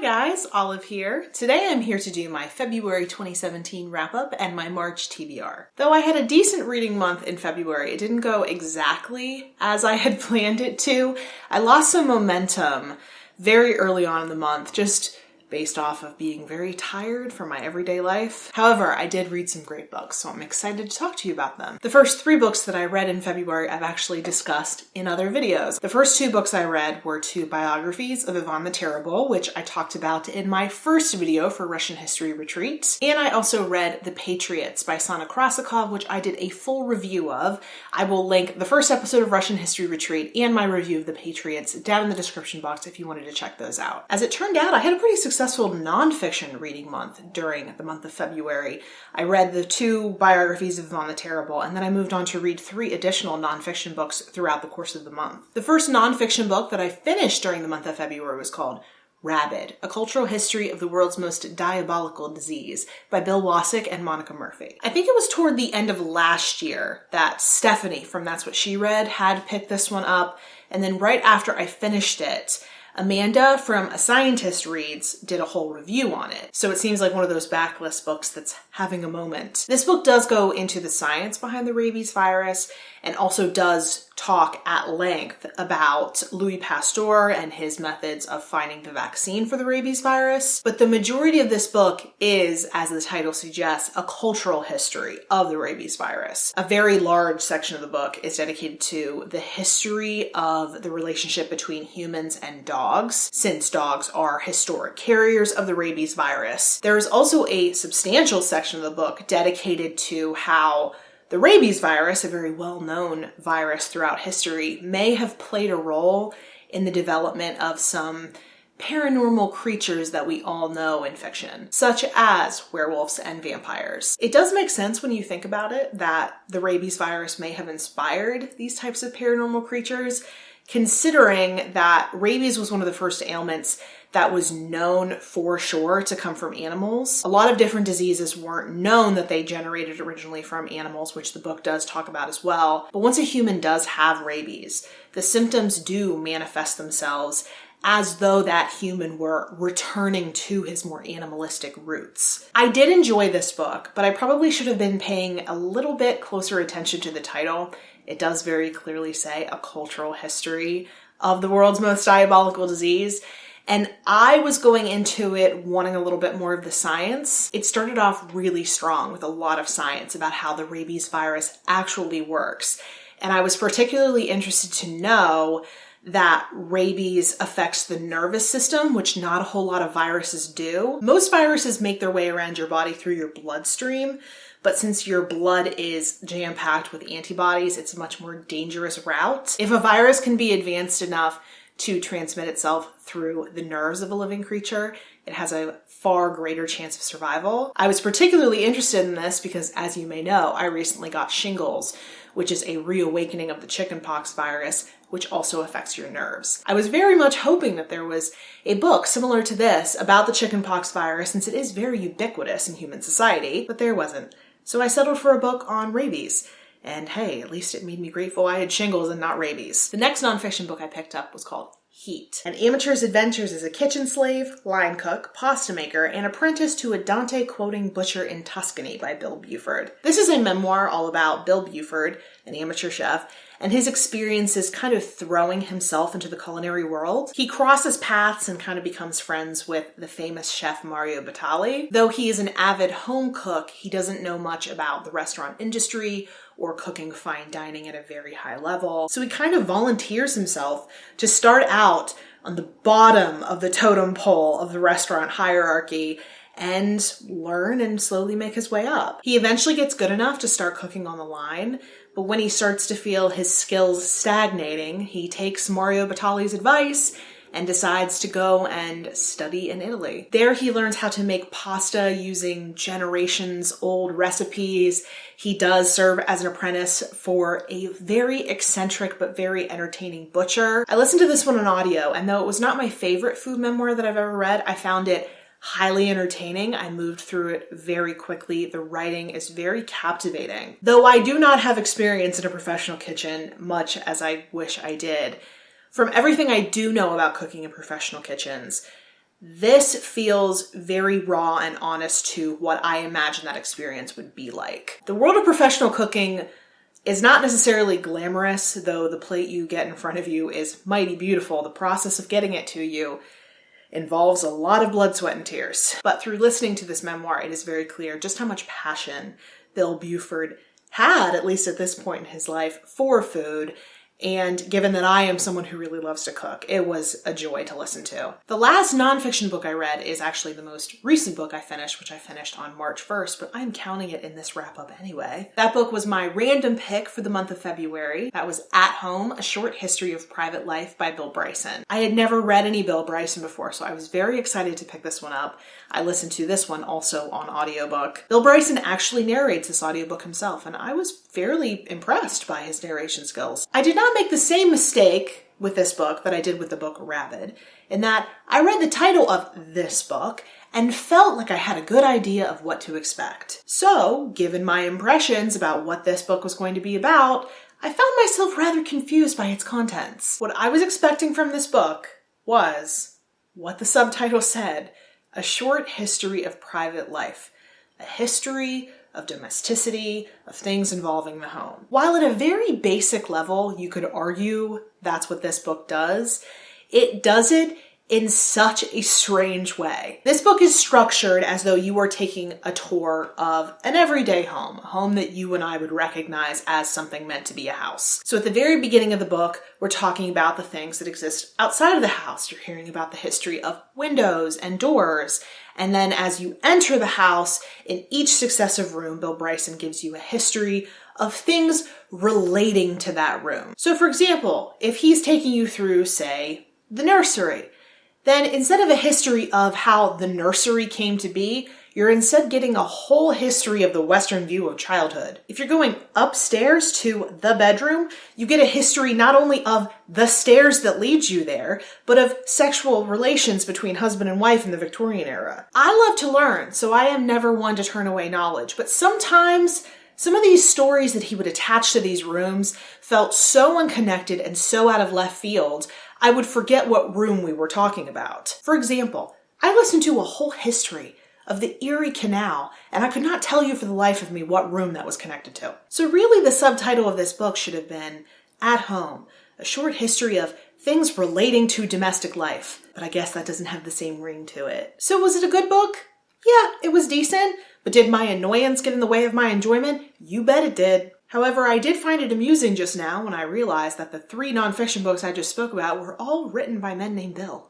guys, Olive here. Today I'm here to do my February 2017 wrap-up and my March TBR. Though I had a decent reading month in February, it didn't go exactly as I had planned it to. I lost some momentum very early on in the month, just based off of being very tired from my everyday life. However, I did read some great books, so I'm excited to talk to you about them. The first 3 books that I read in February I've actually discussed in other videos. The first 2 books I read were 2 biographies of Ivan the Terrible, which I talked about in my first video for Russian History Retreat. And I also read The Patriots by Sana Krasikov, which I did a full review of. I will link the first episode of Russian History Retreat and my review of The Patriots down in the description box if you wanted to check those out. As it turned out, I had a pretty successful nonfiction reading month during the month of February. I read the 2 biographies of Ivan the Terrible, and then I moved on to read 3 additional nonfiction books throughout the course of the month. The first nonfiction book that I finished during the month of February was called Rabid, A Cultural History of the World's Most Diabolical Disease by Bill Wasick and Monica Murphy. I think it was toward the end of last year that Stephanie from That's What She Read had picked this one up, and then right after I finished it, Amanda from A Scientist Reads did a whole review on it. So it seems like one of those backlist books that's having a moment. This book does go into the science behind the rabies virus and also does talk at length about Louis Pasteur and his methods of finding the vaccine for the rabies virus. But the majority of this book is, as the title suggests, a cultural history of the rabies virus. A very large section of the book is dedicated to the history of the relationship between humans and dogs, since dogs are historic carriers of the rabies virus. There is also a substantial section of the book dedicated to how the rabies virus, a very well-known virus throughout history, may have played a role in the development of some paranormal creatures that we all know in fiction, such as werewolves and vampires. It does make sense when you think about it that the rabies virus may have inspired these types of paranormal creatures, considering that rabies was one of the first ailments that was known for sure to come from animals. A lot of different diseases weren't known that they generated originally from animals, which the book does talk about as well. But once a human does have rabies, the symptoms do manifest themselves as though that human were returning to his more animalistic roots. I did enjoy this book, but I probably should have been paying a little bit closer attention to the title. It does very clearly say a cultural history of the world's most diabolical disease. And I was going into it wanting a little bit more of the science. It started off really strong with a lot of science about how the rabies virus actually works. And I was particularly interested to know that rabies affects the nervous system, which not a whole lot of viruses do. Most viruses make their way around your body through your bloodstream, but since your blood is jam-packed with antibodies, it's a much more dangerous route. If a virus can be advanced enough to transmit itself through the nerves of a living creature, it has a far greater chance of survival. I was particularly interested in this because, as you may know, I recently got shingles, which is a reawakening of the chickenpox virus, which also affects your nerves. I was very much hoping that there was a book similar to this about the chickenpox virus, since it is very ubiquitous in human society, but there wasn't. So I settled for a book on rabies. And hey, at least it made me grateful I had shingles and not rabies. The next nonfiction book I picked up was called Heat. An amateur's adventures as a kitchen slave, line cook, pasta maker, and apprentice to a Dante-quoting butcher in Tuscany by Bill Buford. This is a memoir all about Bill Buford, an amateur chef, and his experiences kind of throwing himself into the culinary world. He crosses paths and kind of becomes friends with the famous chef Mario Batali. Though he is an avid home cook, he doesn't know much about the restaurant industry or cooking fine dining at a very high level. So he kind of volunteers himself to start out on the bottom of the totem pole of the restaurant hierarchy and learn and slowly make his way up. He eventually gets good enough to start cooking on the line, but when he starts to feel his skills stagnating, he takes Mario Batali's advice and decides to go and study in Italy. There he learns how to make pasta using generations old recipes. He does serve as an apprentice for a very eccentric but very entertaining butcher. I listened to this one on audio, and though it was not my favorite food memoir that I've ever read, I found it highly entertaining. I moved through it very quickly. The writing is very captivating. Though I do not have experience in a professional kitchen, much as I wish I did, from everything I do know about cooking in professional kitchens, This feels very raw and honest to what I imagine that experience would be like. The world of professional cooking is not necessarily glamorous, though the plate you get in front of you is mighty beautiful. The process of getting it to you involves a lot of blood, sweat, and tears. But through listening to this memoir, it is very clear just how much passion Bill Buford had, at least at this point in his life, for food. And given that I am someone who really loves to cook, it was a joy to listen to. The last nonfiction book I read is actually the most recent book I finished, which I finished on March 1st, but I'm counting it in this wrap up anyway. That book was my random pick for the month of February. That was At Home, A Short History of Private Life by Bill Bryson. I had never read any Bill Bryson before, so I was very excited to pick this one up. I listened to this one also on audiobook. Bill Bryson actually narrates this audiobook himself, and I was fairly impressed by his narration skills. I did not make the same mistake with this book that I did with the book Rabid, in that I read the title of this book and felt like I had a good idea of what to expect. So, given my impressions about what this book was going to be about, I found myself rather confused by its contents. What I was expecting from this book was what the subtitle said: A Short History of Private Life. A history of domesticity, of things involving the home. While at a very basic level, you could argue that's what this book does, it does it in such a strange way. This book is structured as though you are taking a tour of an everyday home, a home that you and I would recognize as something meant to be a house. So at the very beginning of the book, we're talking about the things that exist outside of the house. You're hearing about the history of windows and doors. And then as you enter the house, in each successive room, Bill Bryson gives you a history of things relating to that room. So for example, if he's taking you through, say, the nursery, then instead of a history of how the nursery came to be, you're instead getting a whole history of the Western view of childhood. If you're going upstairs to the bedroom, you get a history not only of the stairs that lead you there, but of sexual relations between husband and wife in the Victorian era. I love to learn, so I am never one to turn away knowledge, but sometimes some of these stories that he would attach to these rooms felt so unconnected and so out of left field, I would forget what room we were talking about. For example, I listened to a whole history of the Erie Canal, and I could not tell you for the life of me what room that was connected to. So really the subtitle of this book should have been At Home, A Short History of Things Relating to Domestic Life. But I guess that doesn't have the same ring to it. So was it a good book? Yeah, it was decent. But did my annoyance get in the way of my enjoyment? You bet it did. However, I did find it amusing just now when I realized that the 3 nonfiction books I just spoke about were all written by men named Bill.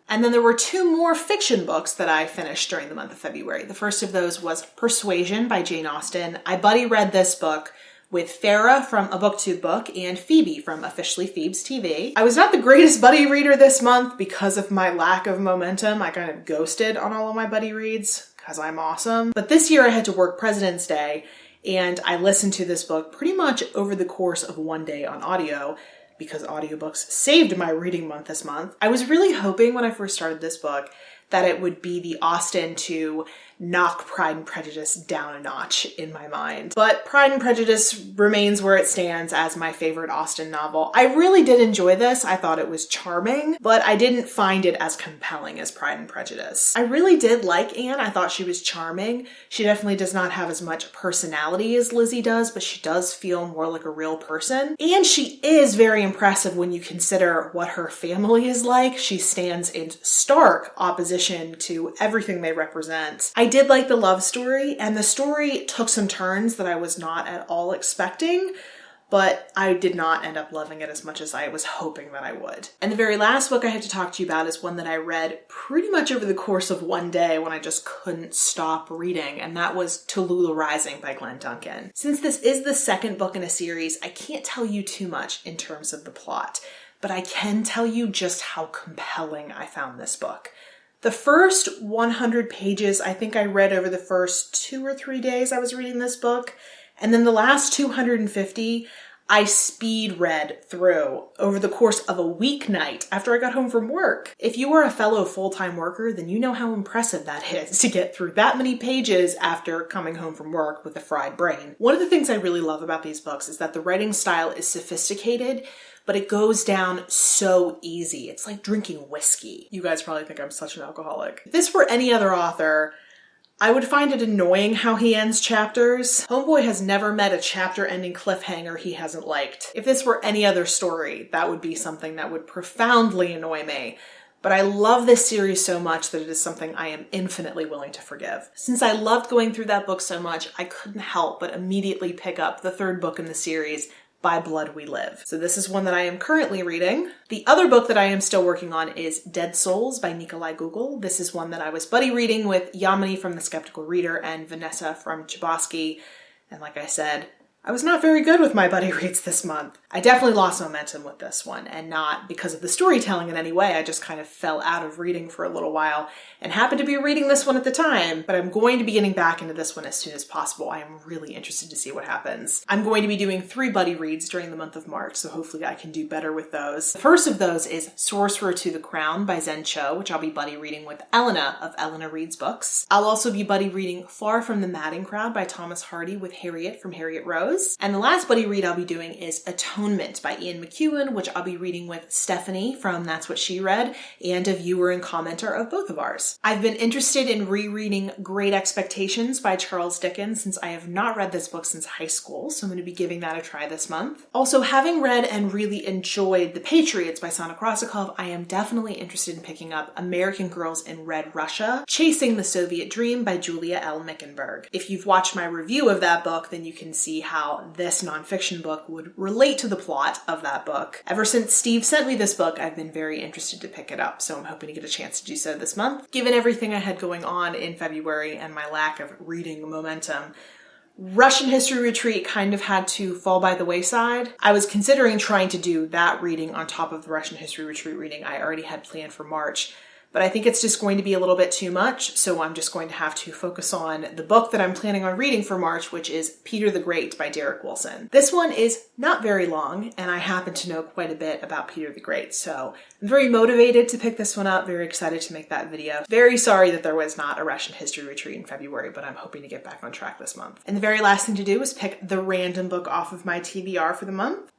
And then there were 2 more fiction books that I finished during the month of February. The first of those was Persuasion by Jane Austen. I buddy read this book with Farah from A Booktube Book and Phoebe from Officially Phoebe's TV. I was not the greatest buddy reader this month because of my lack of momentum. I kind of ghosted on all of my buddy reads because I'm awesome. But this year I had to work President's Day, and I listened to this book pretty much over the course of one day on audio, because audiobooks saved my reading month this month. I was really hoping when I first started this book that it would be the Austen to knock Pride and Prejudice down a notch in my mind. But Pride and Prejudice remains where it stands as my favorite Austen novel. I really did enjoy this. I thought it was charming, but I didn't find it as compelling as Pride and Prejudice. I really did like Anne. I thought she was charming. She definitely does not have as much personality as Lizzie does, but she does feel more like a real person. And she is very impressive when you consider what her family is like. She stands in stark opposition to everything they represent. I did like the love story, and the story took some turns that I was not at all expecting, but I did not end up loving it as much as I was hoping that I would. And the very last book I had to talk to you about is one that I read pretty much over the course of one day when I just couldn't stop reading, and that was Tallulah Rising by Glenn Duncan. Since this is the second book in a series, I can't tell you too much in terms of the plot, but I can tell you just how compelling I found this book. The first 100 pages, I think I read over the first 2 or 3 days I was reading this book. And then the last 250, I speed read through over the course of a weeknight after I got home from work. If you are a fellow full-time worker, then you know how impressive that is to get through that many pages after coming home from work with a fried brain. One of the things I really love about these books is that the writing style is sophisticated, but it goes down so easy. It's like drinking whiskey. You guys probably think I'm such an alcoholic. If this were any other author, I would find it annoying how he ends chapters. Homeboy has never met a chapter-ending cliffhanger he hasn't liked. If this were any other story, that would be something that would profoundly annoy me. But I love this series so much that it is something I am infinitely willing to forgive. Since I loved going through that book so much, I couldn't help but immediately pick up the third book in the series, By Blood We Live. So this is one that I am currently reading. The other book that I am still working on is Dead Souls by Nikolai Gogol. This is one that I was buddy reading with Yamini from The Skeptical Reader and Vanessa from Chbosky. And like I said, I was not very good with my buddy reads this month. I definitely lost momentum with this one, and not because of the storytelling in any way. I just kind of fell out of reading for a little while and happened to be reading this one at the time, but I'm going to be getting back into this one as soon as possible. I am really interested to see what happens. I'm going to be doing 3 buddy reads during the month of March, so hopefully I can do better with those. The first of those is Sorcerer to the Crown by Zen Cho, which I'll be buddy reading with Elena of Elena Reads Books. I'll also be buddy reading Far from the Madding Crowd by Thomas Hardy with Harriet from Harriet Rose. And the last buddy read I'll be doing is Atonement by Ian McEwan, which I'll be reading with Stephanie from That's What She Read, and a viewer and commenter of both of ours. I've been interested in rereading Great Expectations by Charles Dickens since I have not read this book since high school, so I'm going to be giving that a try this month. Also, having read and really enjoyed The Patriots by Sana Krasikov, I am definitely interested in picking up American Girls in Red Russia, Chasing the Soviet Dream by Julia L. Mickenberg. If you've watched my review of that book, then you can see how this nonfiction book would relate to the plot of that book. Ever since Steve sent me this book, I've been very interested to pick it up, so I'm hoping to get a chance to do so this month. Given everything I had going on in February and my lack of reading momentum, Russian History Retreat kind of had to fall by the wayside. I was considering trying to do that reading on top of the Russian History Retreat reading I already had planned for March, but I think it's just going to be a little bit too much, so I'm just going to have to focus on the book that I'm planning on reading for March, which is Peter the Great by Derek Wilson. This one is not very long, and I happen to know quite a bit about Peter the Great, so I'm very motivated to pick this one up, very excited to make that video. Very sorry that there was not a Russian History Retreat in February, but I'm hoping to get back on track this month. And the very last thing to do is pick the random book off of my TBR for the month.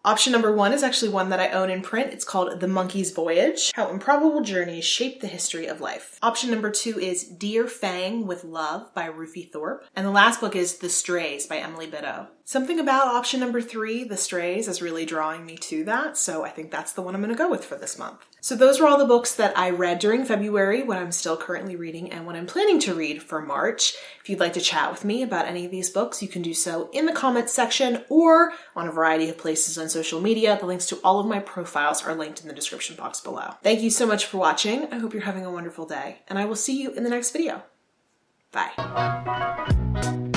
Option number 1 is actually one that I own in print. It's called The Monkey's Voyage: How Improbable Journeys Shape the History of Life. Option number 2 is Dear Fang with Love by Ruthie Thorpe. And the last book is The Strays by Emily Biddle. Something about option number 3, The Strays, is really drawing me to that, so I think that's the one I'm going to go with for this month. So those were all the books that I read during February, what I'm still currently reading, and what I'm planning to read for March. If you'd like to chat with me about any of these books, you can do so in the comments section or on a variety of places on social media. The links to all of my profiles are linked in the description box below. Thank you so much for watching. I hope you're having a wonderful day, and I will see you in the next video. Bye.